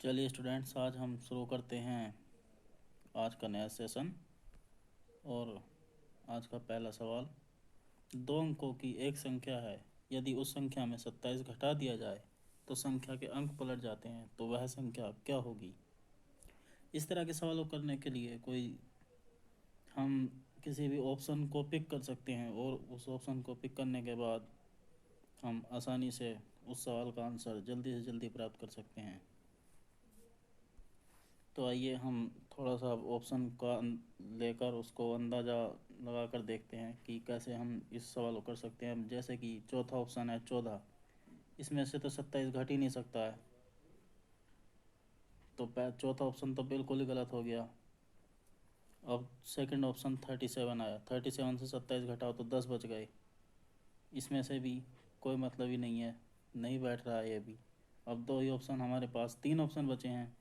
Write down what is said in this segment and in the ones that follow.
चलिए स्टूडेंट्स, आज हम शुरू करते हैं आज का नया सेशन। और आज का पहला सवाल, दो अंकों की एक संख्या है, यदि उस संख्या में 27 घटा दिया जाए तो संख्या के अंक पलट जाते हैं, तो वह संख्या क्या होगी। इस तरह के सवालों करने के लिए हम किसी भी ऑप्शन को पिक कर सकते हैं और उस ऑप्शन को पिक करने के बाद हम आसानी से उस सवाल का आंसर जल्दी से जल्दी प्राप्त कर सकते हैं। तो आइए हम थोड़ा सा ऑप्शन का लेकर उसको अंदाज़ा लगा कर देखते हैं कि कैसे हम इस सवाल को कर सकते हैं। जैसे कि चौथा ऑप्शन है 14, इसमें से तो 27 घट ही नहीं सकता है, तो चौथा ऑप्शन तो बिल्कुल ही गलत हो गया। अब सेकंड ऑप्शन 37 आया, 37 से 27 घटाओ तो 10 बच गए, इसमें से भी कोई मतलब ही नहीं है, नहीं बैठ रहा है ये भी। अब दो ही ऑप्शन हमारे पास, तीन ऑप्शन बचे हैं,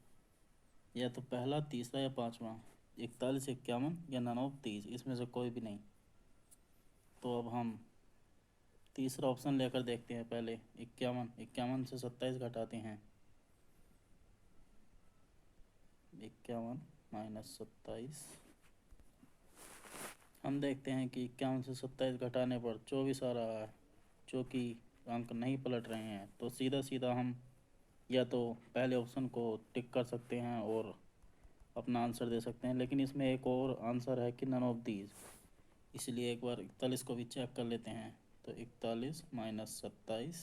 या तो पहला, तीसरा या पांचवा, 41, 51 या 29, इसमें से कोई भी नहीं। तो अब हम तीसरा ऑप्शन लेकर देखते हैं। पहले 51 से 27 घटाते हैं, 51 माइनस 27। हम देखते हैं कि 51 से 27 घटाने पर 24 आ रहा है, जो कि अंक नहीं पलट रहे हैं। तो सीधा सीधा हम या तो पहले ऑप्शन को टिक कर सकते हैं और अपना आंसर दे सकते हैं, लेकिन इसमें एक और आंसर है कि नन ऑफ दीज, इसलिए एक बार 41 को भी चेक कर लेते हैं। तो 41 माइनस 27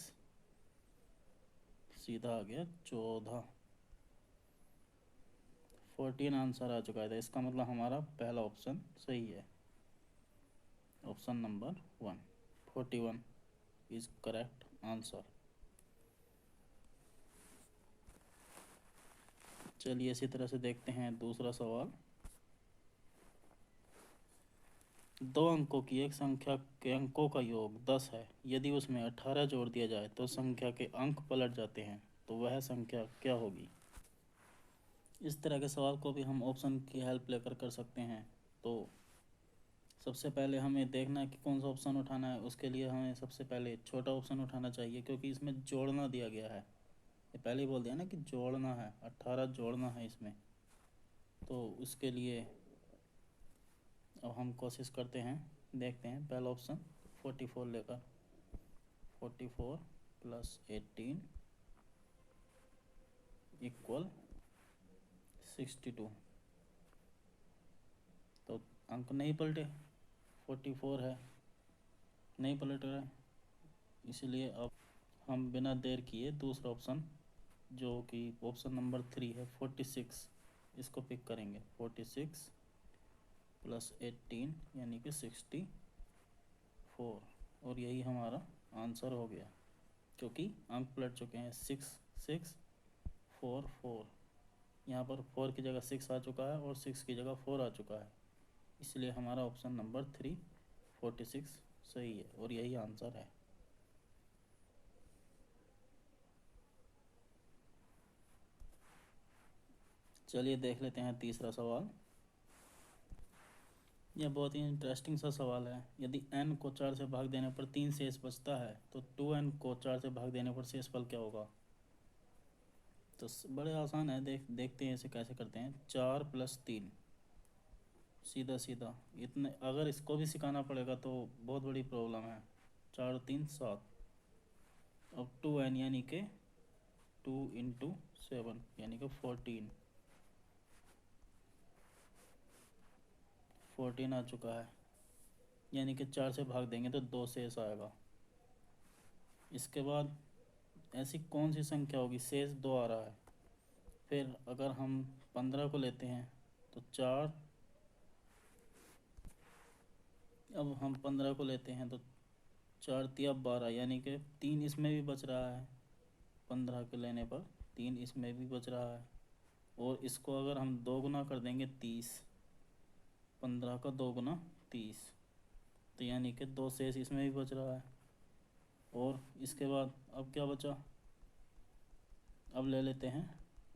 सीधा आ गया 14, 14 आंसर आ चुका है। तो इसका मतलब हमारा पहला ऑप्शन सही है, option number 1, 41 is correct answer. चलिए इसी तरह से देखते हैं दूसरा सवाल। दो अंकों की एक संख्या के अंकों का योग 10 है, यदि उसमें 18 जोड़ दिया जाए तो संख्या के अंक पलट जाते हैं, तो वह संख्या क्या होगी। इस तरह के सवाल को भी हम ऑप्शन की हेल्प लेकर कर सकते हैं। तो सबसे पहले हमें देखना है कि कौन सा ऑप्शन उठाना है। उसके लिए हमें सबसे पहले छोटा ऑप्शन उठाना चाहिए, क्योंकि इसमें जोड़ना दिया गया है। ये पहले ही बोल दिया ना कि जोड़ना है, 18 जोड़ना है इसमें। तो उसके लिए अब हम कोशिश करते हैं, देखते हैं पहला ऑप्शन 44 लेकर। 44 प्लस 18 इक्वल 62। तो अंक नहीं पलटे, 44 है, नहीं पलट रहा है, इसलिए अब हम बिना देर किए दूसरा ऑप्शन, जो कि ऑप्शन नंबर 3 है, 46, इसको पिक करेंगे। 46 प्लस 18 यानी कि 64, और यही हमारा आंसर हो गया, क्योंकि अंक पलट चुके हैं। 6 6 4 4, यहाँ पर 4 की जगह 6 आ चुका है और 6 की जगह 4 आ चुका है, इसलिए हमारा ऑप्शन नंबर 3 46 सही है और यही आंसर है। चलिए देख लेते हैं तीसरा सवाल। यह बहुत ही इंटरेस्टिंग सा सवाल है। यदि n को 4 से भाग देने पर 3 शेष बचता है, तो 2n को 4 से भाग देने पर शेषफल क्या होगा। तो बड़े आसान है, देखते हैं इसे कैसे करते हैं। 4 प्लस 3, सीधा सीधा, इतने अगर इसको भी सिखाना पड़ेगा तो बहुत बड़ी प्रॉब्लम है। 4 3 7, अब 2n यानी कि 2 इंटू 7 यानी कि 14 आ चुका है, यानी कि 4 से भाग देंगे तो 2 शेष आएगा। इसके बाद ऐसी कौन सी संख्या होगी, शेष 2 आ रहा है। फिर अगर हम 15 को लेते हैं तो 4, अब हम 15 को लेते हैं तो 4 तिया 12, यानी कि 3 इसमें भी बच रहा है। 15 के लेने पर 3 इसमें भी बच रहा है, और इसको अगर हम 2 गुना कर देंगे 30, 15 का 2 गुना 30, तो यानी कि 2 शेष इसमें भी बच रहा है। और इसके बाद अब क्या बचा, अब ले लेते हैं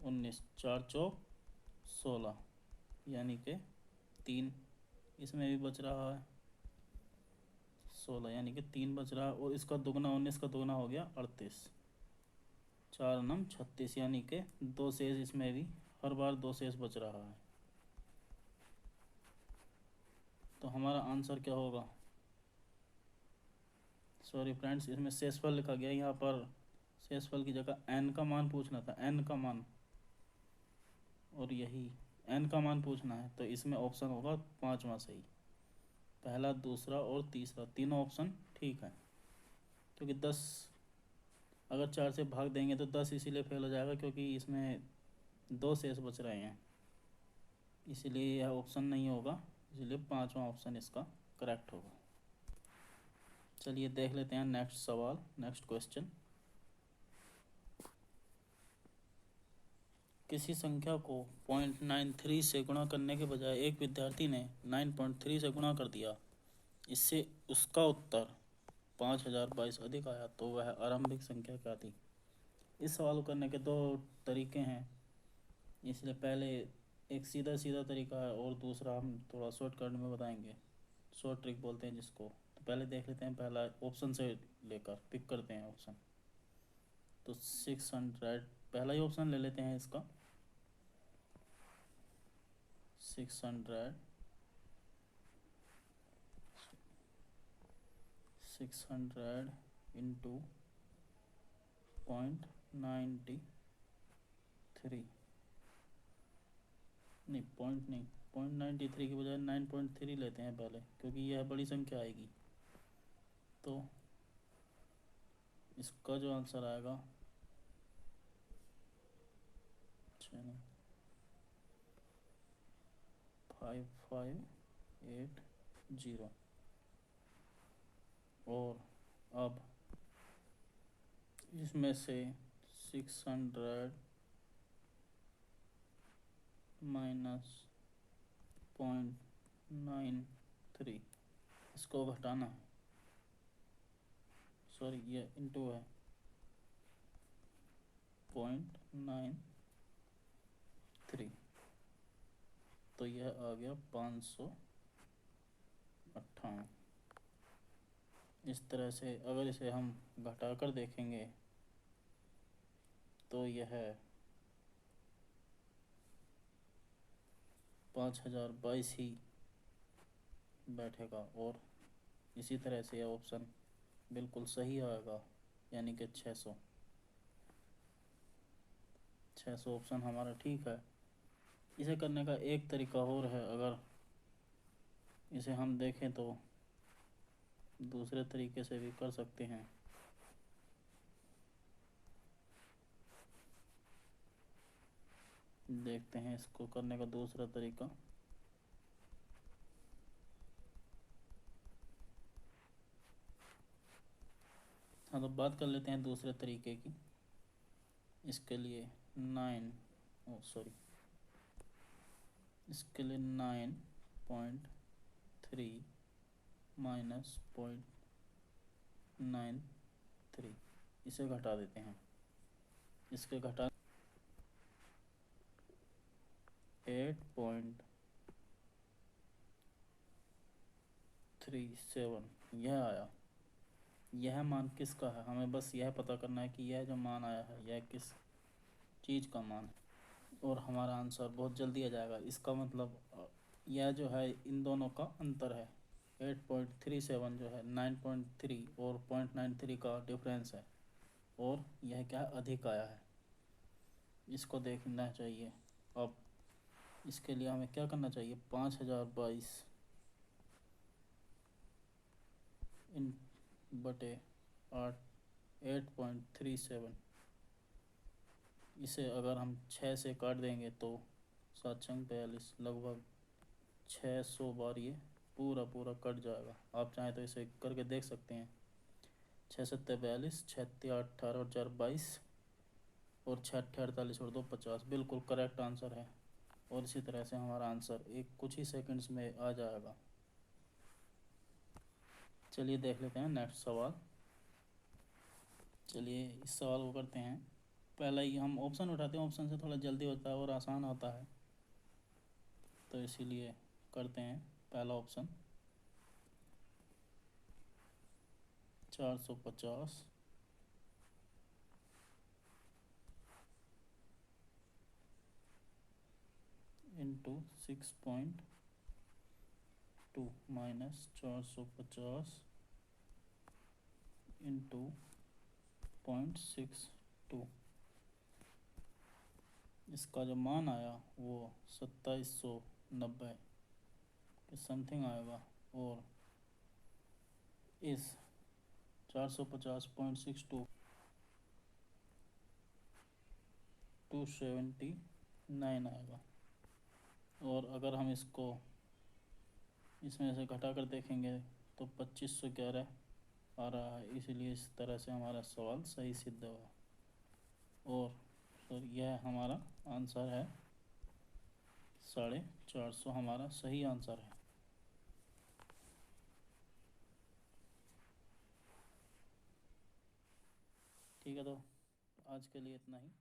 19, 4 चौक 16, यानी कि 3 इसमें भी बच रहा है, 16 यानी कि 3 बच रहा है, और इसका दुगना 19 का दुगना हो गया 38। 4 नम 36, यानी कि 2 शेष इसमें भी, हर बार 2 शेष बच रहा है। तो हमारा आंसर क्या होगा? सॉरी फ्रेंड्स, इसमें शेषफल लिखा गया, यहाँ पर शेषफल की जगह n का मान पूछना था, n का मान, और यही n का मान पूछना है। तो इसमें ऑप्शन होगा पांचवा सही, पहला, दूसरा और तीसरा, तीनों ऑप्शन ठीक है। क्योंकि 10 अगर 4 से भाग देंगे तो 10 इसीलिए फेल हो जाएगा क्योंकि इसमें 2 शेष बच रहे हैं, इसीलिए यह ऑप्शन नहीं होगा, इसलिए पांचवा ऑप्शन इसका करेक्ट होगा। चलिए देख लेते हैं नेक्स्ट सवाल, नेक्स्ट क्वेश्चन। किसी संख्या को 0.93 से गुणा करने के बजाय एक विद्यार्थी ने 9.3 से गुणा कर दिया, इससे उसका उत्तर 5022 अधिक आया, तो वह आरंभिक संख्या क्या थी? इस सवाल को करने के दो तरीके हैं, इसलिए पहले एक सीधा सीधा तरीका है और दूसरा हम थोड़ा शॉर्टकट में बताएंगे, शॉर्ट ट्रिक बोलते हैं जिसको। तो पहले देख लेते हैं, पहला ऑप्शन से लेकर पिक करते हैं ऑप्शन। तो 600, पहला ही ऑप्शन ले लेते हैं इसका, 600 इंटू 0.93, नहीं पॉइंट नहीं, 0.93 की बजाय 9.3 लेते हैं पहले, क्योंकि यह बड़ी संख्या आएगी। तो इसका जो आंसर आएगा 5580। और अब इसमें से 600 माइनस 0.93, इसको घटाना है, सॉरी ये इंटू है 0.93, तो यह आ गया 558। इस तरह से अगर इसे हम घटाकर देखेंगे तो यह 5022 ही बैठेगा, और इसी तरह से यह ऑप्शन बिल्कुल सही आएगा, यानी कि 600 ऑप्शन हमारा ठीक है। इसे करने का एक तरीका और है, अगर इसे हम देखें तो दूसरे तरीके से भी कर सकते हैं। देखते हैं इसको करने का दूसरा तरीका। हाँ, तो बात कर लेते हैं दूसरे तरीके की। इसके लिए 9.3 माइनस 0.93, इसे घटा देते हैं। इसके घटा 8.37 यह आया। यह मान किसका है? हमें बस यह पता करना है कि यह जो मान आया है यह किस चीज़ का मान है, और हमारा आंसर बहुत जल्दी आ जाएगा। इसका मतलब यह जो है इन दोनों का अंतर है, 8.37 जो है 9.3 और 0.93 का डिफरेंस है, और यह क्या अधिक आया है, इसको देखना चाहिए। अब इसके लिए हमें क्या करना चाहिए, 5022 इन बटे 8.37, इसे अगर हम 6 से काट देंगे तो 742, लगभग 600 बार ये पूरा पूरा कट जाएगा। आप चाहें तो इसे करके देख सकते हैं। 6 7 42, 6 3 8 18 और 4 22, और 6 8 48 और 2 50, बिल्कुल करेक्ट आंसर है। और इसी तरह से हमारा आंसर एक कुछ ही सेकंड्स में आ जाएगा। चलिए देख लेते हैं नेक्स्ट सवाल। चलिए इस सवाल को करते हैं। पहला ही हम ऑप्शन उठाते हैं, ऑप्शन से थोड़ा जल्दी होता है और आसान होता है, तो इसीलिए करते हैं पहला ऑप्शन। 450 into 6.2 minus 450 into 0.62। इसका जो मान आया वो 2790 के समथिंग आएगा। और इस 450.62 279 आएगा। और अगर हम इसको इसमें से घटा कर देखेंगे तो 2511 आ रहा है, इसीलिए इस तरह से हमारा सवाल सही सिद्ध हुआ। और सर यह हमारा आंसर है 450 हमारा सही आंसर है। ठीक है, तो आज के लिए इतना ही।